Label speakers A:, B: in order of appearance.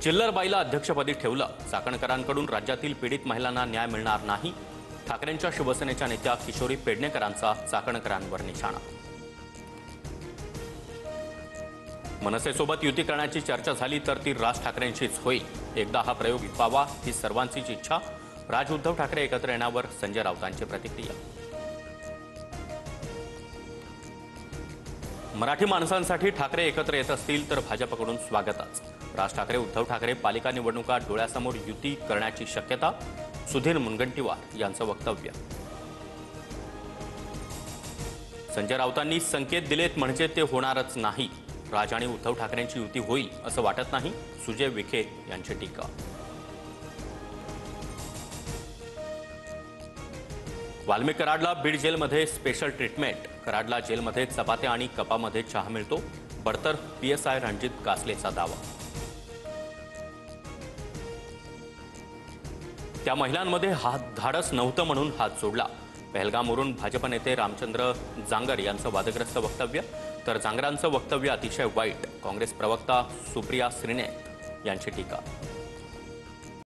A: चिल्लरबाईला अध्यक्षपदी ठेवलं, चाकणकरांकडून राज्यातील पीडित महिलांना न्याय मिळणार नाही. ठाकरेंच्या शिवसेनेच्या नेत्या किशोरी पेडणेकरांचा चाकणकरांवर निशाणा. मनसेसोबत युती करण्याची चर्चा झाली तर ती राज ठाकरेंशीच होईल. एकदा हा प्रयोग व्हावा ही सर्वांचीच इच्छा. राज उद्धव ठाकरे एकत्र येण्यावर संजय राऊतांची प्रतिक्रिया. मराठी माणसांसाठी ठाकरे एकत्र येत असतील तर भाजपकडून स्वागतच. राज ठाकरे उद्धव ठाकरे पालिका निवडणुका डोळ्यासमोर युती करण्याची शक्यता. सुधीर मुनगंटीवार यांचं वक्तव्य. संजय राऊतांनी संकेत दिलेत म्हणजे ते होणारच नाही. राज आणि उद्धव ठाकरेंची युती होईल असं वाटत नाही. सुजय विखे यांची टीका. वाल्मिक कराडला बीड जेलमध्ये स्पेशल ट्रीटमेंट. कराडला जेलमध्ये चपात्या आणि कपामध्ये चहा मिळतो. बडतर्फ PSI रणजित कासलेचा दावा. त्या महिलांमध्ये धाडस नव्हतं म्हणून हात जोडला. पहलगामवरून भाजप नेते रामचंद्र जांगर यांचं वादग्रस्त वक्तव्य. तर जांगरांचं वक्तव्य अतिशय वाईट. काँग्रेस प्रवक्ता सुप्रिया श्रीनेत यांची टीका.